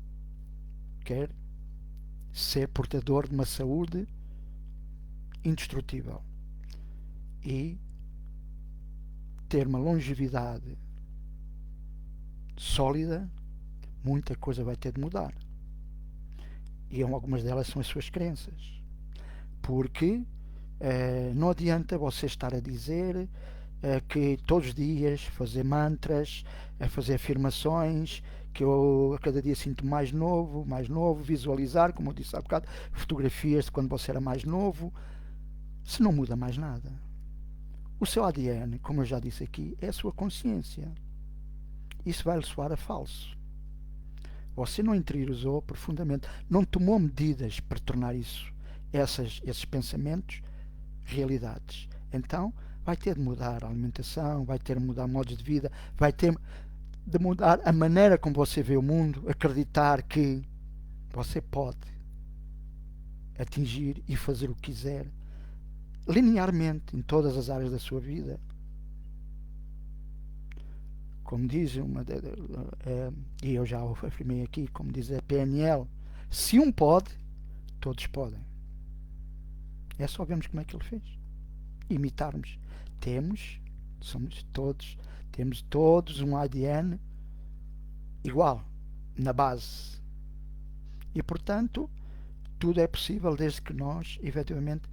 quer ser portador de uma saúde indestrutível e ter uma longevidade sólida, muita coisa vai ter de mudar. E algumas delas são as suas crenças. Porque não adianta você estar a dizer que todos os dias fazer mantras, fazer afirmações, que eu a cada dia sinto mais novo, visualizar, como eu disse há bocado, fotografias de quando você era mais novo, se não muda mais nada. O seu ADN, como eu já disse aqui, é a sua consciência. Isso vai lhe soar a falso. Você não interiorizou profundamente, não tomou medidas para tornar esses pensamentos, realidades. Então, vai ter de mudar a alimentação, vai ter de mudar modos de vida, vai ter de mudar a maneira como você vê o mundo, acreditar que você pode atingir e fazer o que quiser, linearmente, em todas as áreas da sua vida. Como diz e eu já o afirmei aqui, como diz a PNL, se um pode, todos podem. É só vermos como é que ele fez. Imitarmos. Temos todos um ADN igual, na base. E, portanto, tudo é possível desde que nós, efetivamente,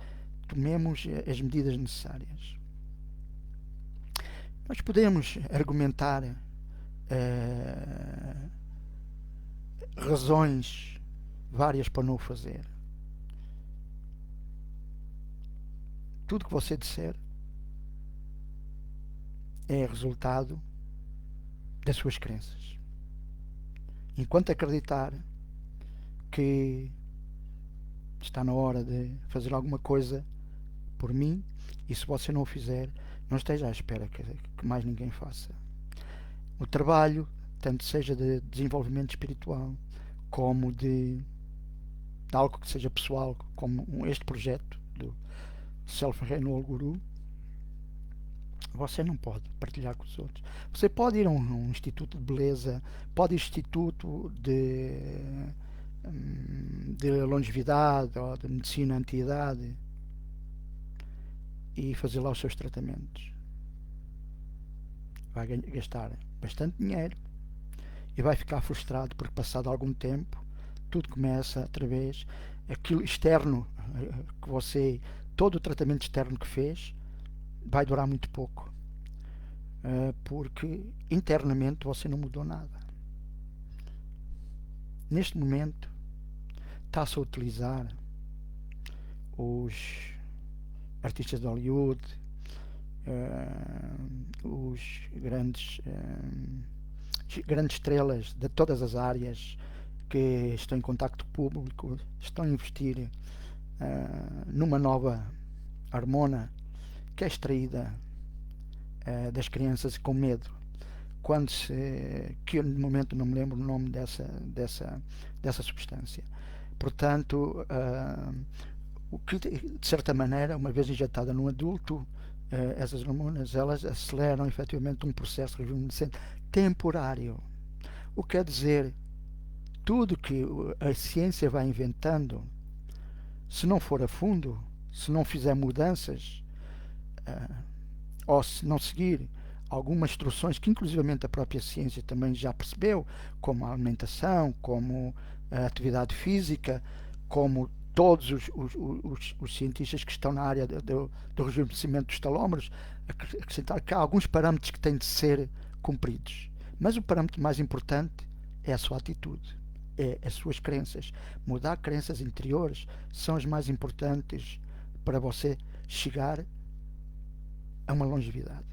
tomemos as medidas necessárias. Nós podemos argumentar razões várias para não o fazer. Tudo que você disser é resultado das suas crenças. Enquanto acreditar que está na hora de fazer alguma coisa por mim, e se você não o fizer, não esteja à espera que mais ninguém faça. O trabalho, tanto seja de desenvolvimento espiritual, como de algo que seja pessoal, como este projeto do Self-Renewal Guru, você não pode partilhar com os outros. Você pode ir a um instituto de beleza, pode ir a um instituto de longevidade ou de medicina anti-idade e fazer lá os seus tratamentos. Vai gastar bastante dinheiro e vai ficar frustrado porque passado algum tempo tudo começa outra vez, aquilo externo que você, todo o tratamento externo que fez vai durar muito pouco, porque internamente você não mudou nada. Neste momento está-se a utilizar os artistas de Hollywood, os grandes estrelas de todas as áreas que estão em contacto público, estão a investir numa nova hormona que é extraída das crianças com medo. Que eu no momento não me lembro o nome dessa substância. Portanto, o que de certa maneira, uma vez injetada num adulto, essas hormonas elas aceleram efetivamente um processo rejuvenescente temporário. O que quer dizer, tudo que a ciência vai inventando, se não for a fundo, se não fizer mudanças, ou se não seguir algumas instruções que inclusivamente a própria ciência também já percebeu, como a alimentação, como a atividade física, como todos os cientistas que estão na área do rejuvenescimento dos telómeros, acrescentar que há alguns parâmetros que têm de ser cumpridos. Mas o parâmetro mais importante é a sua atitude, é as suas crenças. Mudar crenças interiores são as mais importantes para você chegar a uma longevidade.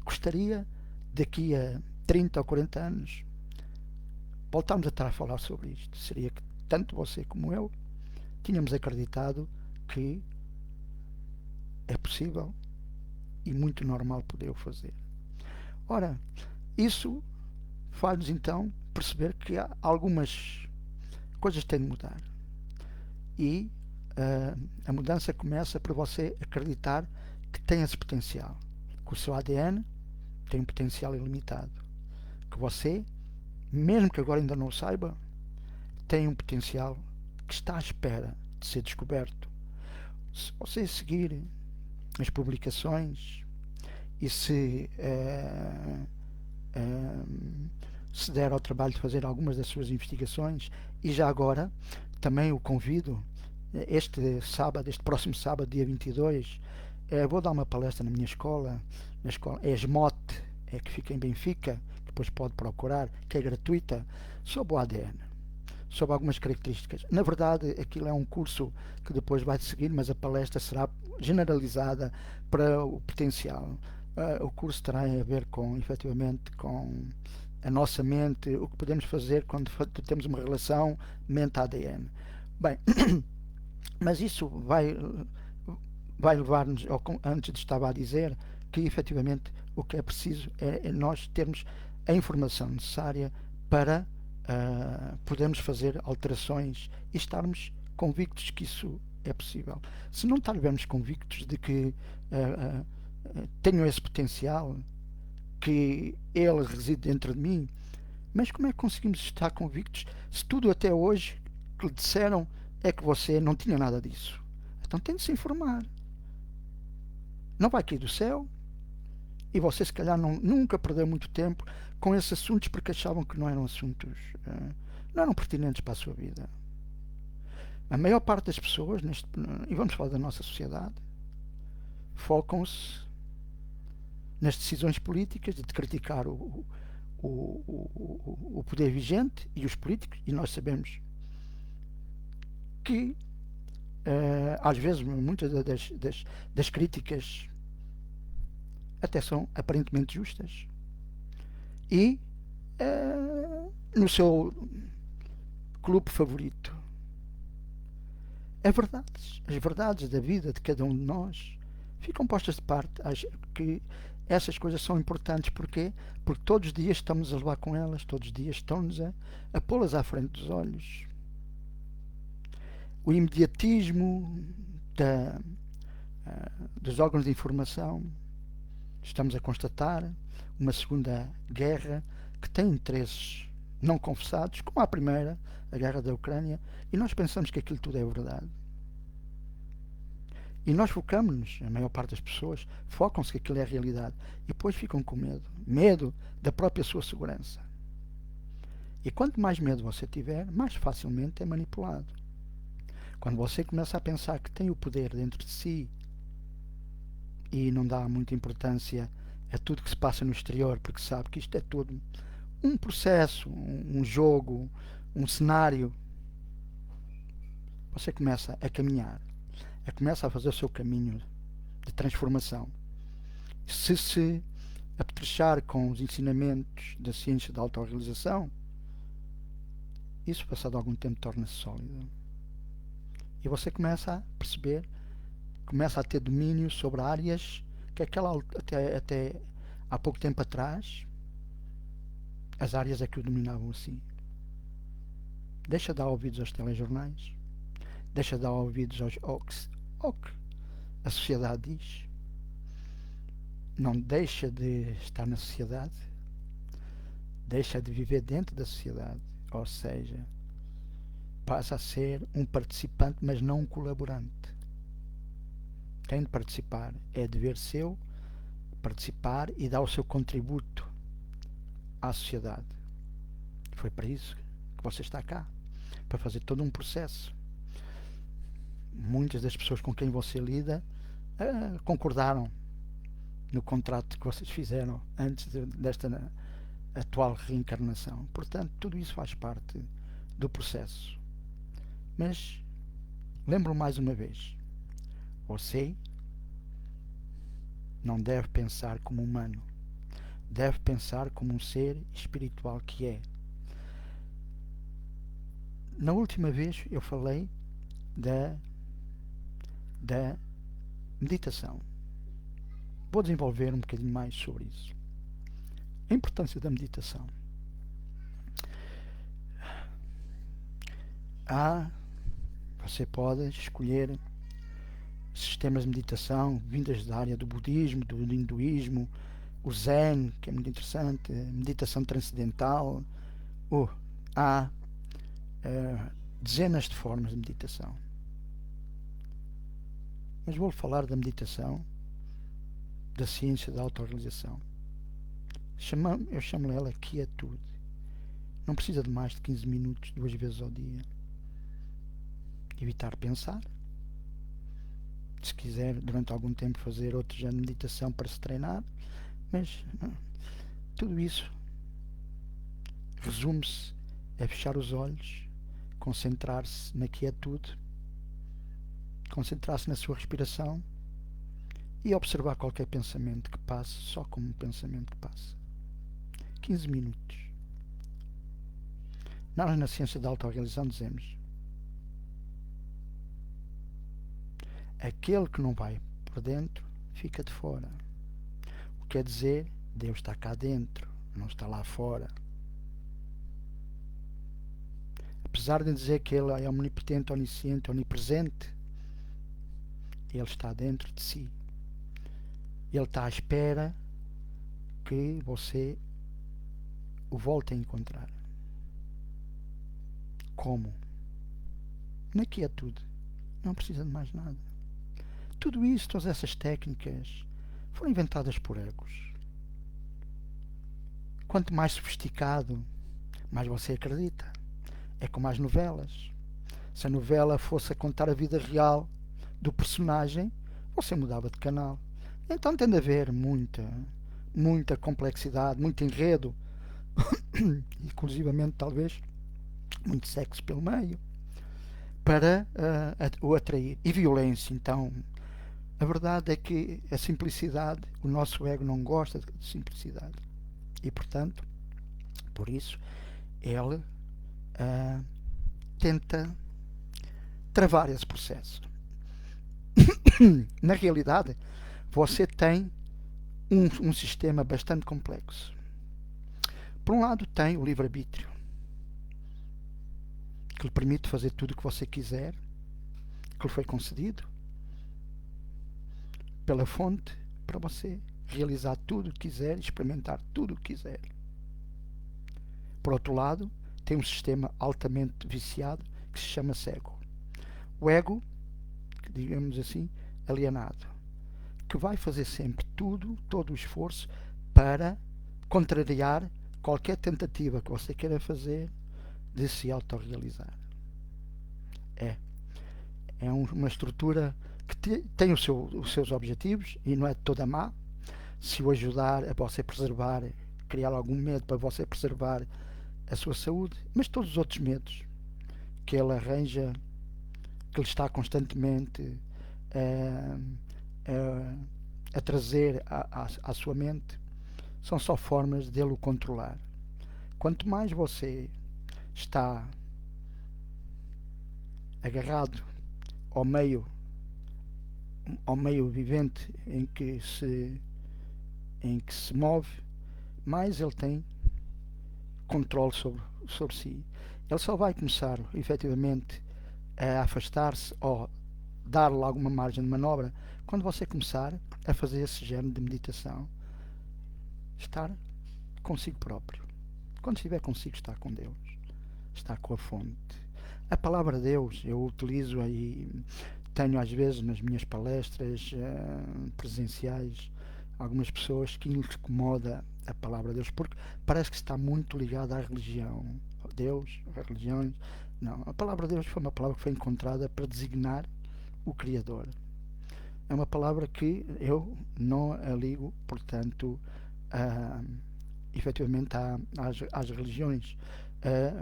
Gostaria, daqui a 30 ou 40 anos, voltarmos a estar a falar sobre isto. Seria que tanto você como eu tínhamos acreditado que é possível e muito normal poder o fazer. Ora, isso faz-nos então perceber que há algumas coisas que têm de mudar. E a mudança começa por você acreditar que tem esse potencial. Que o seu ADN tem um potencial ilimitado. Que você, mesmo que agora ainda não o saiba, tem um potencial que está à espera de ser descoberto. Se você seguir as publicações e se se der ao trabalho de fazer algumas das suas investigações. E já agora também o convido, este próximo sábado, dia 22, vou dar uma palestra na minha escola, na escola ESMOT, que fica em Benfica, depois pode procurar, que é gratuita, sobre o ADN, sobre algumas características. Na verdade, aquilo é um curso que depois vai seguir, mas a palestra será generalizada para o potencial. O curso terá a ver com, efetivamente, com a nossa mente, o que podemos fazer quando temos uma relação mente-ADN. Bem, mas isso vai levar-nos, antes estava a dizer, que efetivamente o que é preciso é nós termos a informação necessária para podermos fazer alterações e estarmos convictos que isso é possível. Se não estivermos convictos de que tenho esse potencial, que ele reside dentro de mim, mas como é que conseguimos estar convictos se tudo até hoje que lhe disseram é que você não tinha nada disso? Então tem de se informar. Não vai cair do céu. E você se calhar nunca perdeu muito tempo com esses assuntos porque achavam que não eram assuntos, não eram pertinentes para a sua vida. A maior parte das pessoas, e vamos falar da nossa sociedade, focam-se nas decisões políticas de criticar o poder vigente e os políticos, e nós sabemos que às vezes muitas das críticas até são aparentemente justas. E no seu clube favorito, as verdades da vida de cada um de nós ficam postas de parte. Acho que essas coisas são importantes. Porquê? Porque todos os dias estamos a levar com elas, todos os dias estão-nos a pô-las à frente dos olhos. O imediatismo dos órgãos de informação. Estamos a constatar uma segunda guerra que tem interesses não confessados, como a primeira, a guerra da Ucrânia, e nós pensamos que aquilo tudo é verdade. E nós focamos-nos, a maior parte das pessoas, focam-se que aquilo é a realidade, e depois ficam com medo da própria sua segurança. E quanto mais medo você tiver, mais facilmente é manipulado. Quando você começa a pensar que tem o poder dentro de si e não dá muita importância a tudo que se passa no exterior, porque sabe que isto é tudo um processo, um jogo, um cenário, você começa a caminhar, começa a fazer o seu caminho de transformação. Se apetrechar com os ensinamentos da ciência da autorrealização, isso passado algum tempo torna-se sólido. E você começa a perceber, começa a ter domínio sobre áreas que até há pouco tempo atrás as áreas é que o dominavam assim. Deixa de dar ouvidos aos telejornais, deixa de dar ouvidos ao que a sociedade diz, não deixa de estar na sociedade, deixa de viver dentro da sociedade, ou seja, passa a ser um participante, mas não um colaborante. Tem de participar, é dever seu participar e dar o seu contributo à sociedade. Foi para isso que você está cá, para fazer todo um processo. Muitas das pessoas com quem você lida concordaram no contrato que vocês fizeram antes desta atual reencarnação. Portanto, tudo isso faz parte do processo. Mas lembro mais uma vez, você não deve pensar como humano, deve pensar como um ser espiritual que é. Na última vez eu falei da meditação. Vou desenvolver um bocadinho mais sobre isso. A importância da meditação. Você pode escolher sistemas de meditação vindas da área do budismo, do hinduísmo, o zen, que é muito interessante, a meditação transcendental. Há dezenas de formas de meditação. Mas vou falar da meditação da ciência da autorrealização. Eu chamo ela quietude. Não precisa de mais de 15 minutos, 2 vezes ao dia. Evitar pensar. Se quiser, durante algum tempo, fazer outro género de meditação para se treinar. Mas tudo isso resume-se a fechar os olhos, concentrar-se na quietude, concentrar-se na sua respiração e observar qualquer pensamento que passe, só como um pensamento que passe. 15 minutos. Nós, na ciência da autorrealização, dizemos: aquele que não vai por dentro fica de fora. O que quer dizer, Deus está cá dentro, não está lá fora. Apesar de dizer que Ele é omnipotente, onisciente, onipresente, Ele está dentro de si. Ele está à espera que você o volte a encontrar. Como? Na quietude. Não precisa de mais nada. Tudo isso, todas essas técnicas, foram inventadas por egos. Quanto mais sofisticado, mais você acredita. É como as novelas. Se a novela fosse a contar a vida real do personagem, você mudava de canal. Então tem de haver muita complexidade, muito enredo, inclusivamente talvez muito sexo pelo meio, para o atrair. E violência, então. A verdade é que a simplicidade, o nosso ego não gosta de simplicidade. E, portanto, por isso, ele tenta travar esse processo. Na realidade, você tem um sistema bastante complexo. Por um lado, tem o livre-arbítrio, que lhe permite fazer tudo o que você quiser, que lhe foi concedido pela fonte, para você realizar tudo o que quiser, experimentar tudo o que quiser. Por outro lado, tem um sistema altamente viciado que se chama ego. O ego, digamos assim, alienado, que vai fazer sempre todo o esforço para contrariar qualquer tentativa que você queira fazer de se autorrealizar. É uma estrutura que tem os seus objetivos e não é toda má. Se o ajudar a você preservar, criar algum medo para você preservar a sua saúde, mas todos os outros medos que ele arranja, que ele está constantemente a trazer à sua mente, são só formas dele o controlar. Quanto mais você está agarrado ao meio vivente em que se move, mais ele tem controle sobre si. Ele só vai começar efetivamente a afastar-se ou dar-lhe alguma margem de manobra quando você começar a fazer esse género de meditação. Estar consigo próprio. Quando estiver consigo, está com Deus, está com a fonte. A palavra Deus eu utilizo aí, tenho às vezes nas minhas palestras presenciais algumas pessoas que lhes incomoda a palavra Deus, porque parece que está muito ligada à religião. Deus, às religiões. Não, a palavra Deus foi uma palavra que foi encontrada para designar o Criador. É uma palavra que eu não a ligo, portanto, efetivamente às religiões.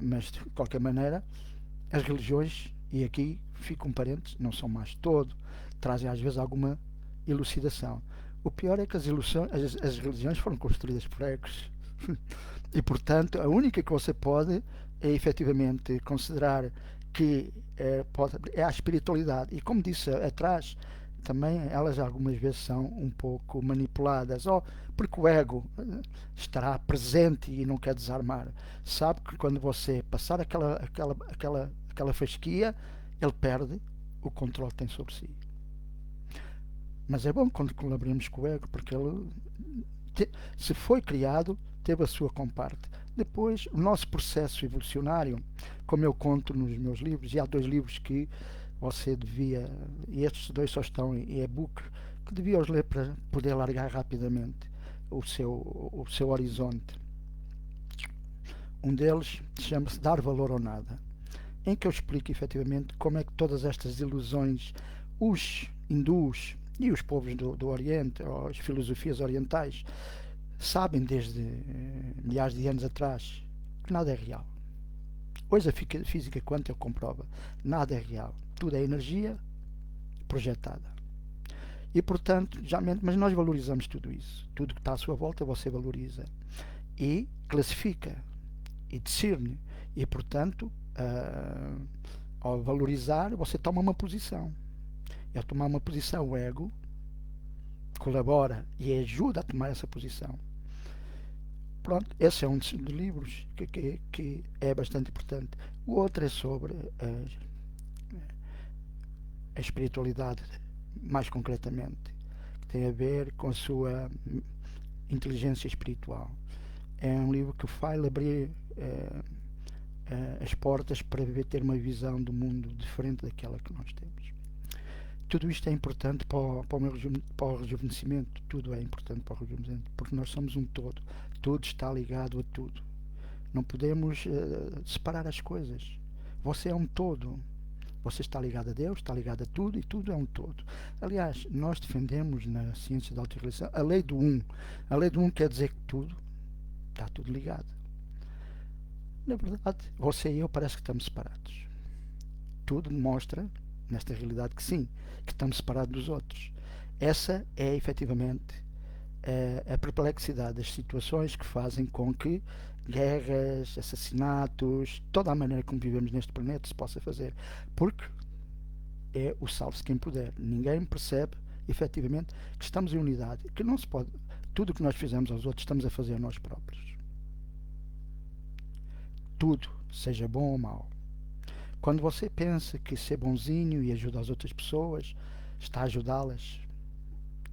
Mas, de qualquer maneira, as religiões, e aqui fica um parênteses, não são mais todo, trazem às vezes alguma elucidação. O pior é que as religiões foram construídas por egos. E, portanto, a única que você pode é efetivamente considerar que é a espiritualidade. E, como disse atrás, também elas algumas vezes são um pouco manipuladas, porque o ego estará presente e não quer desarmar. Sabe que quando você passar aquela fasquia, ele perde o controle que tem sobre si. Mas é bom quando colaboramos com o ego, porque ele, se foi criado, teve a sua comparte. Depois, o nosso processo evolucionário, como eu conto nos meus livros, e há 2 livros que você devia, e estes 2 só estão em e-book, que devia os ler para poder largar rapidamente, o seu horizonte. Um deles chama-se Dar Valor ao Nada, em que eu explico efetivamente como é que todas estas ilusões, os hindus e os povos do Oriente, ou as filosofias orientais, sabem desde milhares de anos atrás que nada é real. Hoje a física quântica comprova, nada é real, tudo é energia projetada. E portanto, mas nós valorizamos tudo isso. Tudo que está à sua volta você valoriza e classifica e discerne. E portanto, ao valorizar, você toma uma posição. E ao tomar uma posição, o ego colabora e ajuda a tomar essa posição. Pronto, esse é um dos livros que é bastante importante. O outro é sobre a espiritualidade, mais concretamente, que tem a ver com a sua inteligência espiritual. É um livro que faz abrir as portas para ter uma visão do mundo diferente daquela que nós temos. Tudo isto é importante para o rejuvenescimento. Tudo é importante para o rejuvenescimento, porque nós somos um todo. Tudo está ligado a tudo. Não podemos separar as coisas. Você é um todo. Você está ligado a Deus, está ligado a tudo e tudo é um todo. Aliás, nós defendemos na ciência da autorrealização a lei do um. A lei do um quer dizer que tudo está tudo ligado. Na verdade, você e eu parece que estamos separados. Tudo demonstra, nesta realidade, que sim, que estamos separados dos outros. Essa é efetivamente a perplexidade das situações que fazem com que guerras, assassinatos, toda a maneira como vivemos neste planeta se possa fazer. Porque é o salve-se quem puder. Ninguém percebe efetivamente que estamos em unidade, que não se pode. Tudo o que nós fizemos aos outros estamos a fazer a nós próprios. Tudo, seja bom ou mau. Quando você pensa que ser bonzinho e ajudar as outras pessoas está a ajudá-las,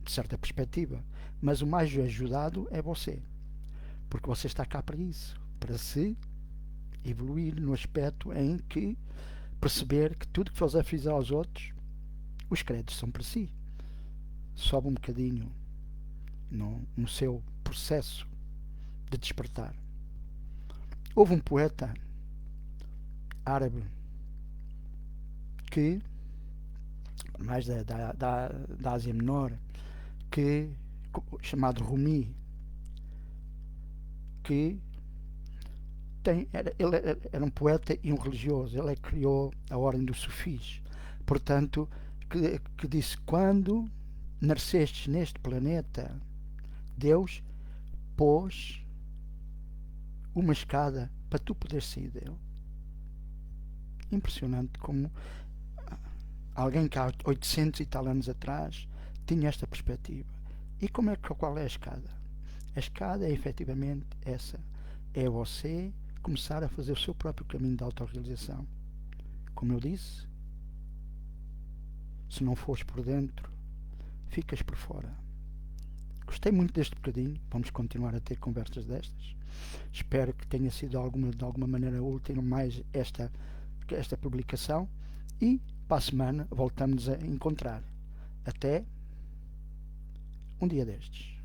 de certa perspectiva, mas o mais ajudado é você, porque você está cá para isso, para se evoluir no aspecto em que perceber que tudo que você fizer aos outros, os créditos são para si. Sobe um bocadinho no seu processo de despertar. Houve um poeta árabe que, mais da Ásia Menor, chamado Rumi, que ele era um poeta e um religioso. Ele criou a ordem dos sufis. Portanto, que disse: quando nascestes neste planeta, Deus pôs uma escada para tu poderes sair dele. Impressionante como alguém que há 800 e tal anos atrás tinha esta perspectiva. E qual é a escada? A escada é efetivamente essa. É você começar a fazer o seu próprio caminho de autorrealização. Como eu disse, se não fores por dentro, ficas por fora. Gostei muito deste bocadinho. Vamos continuar a ter conversas destas. Espero que tenha sido de alguma maneira útil mais esta publicação. E para a semana voltamos a encontrar. Até um dia destes.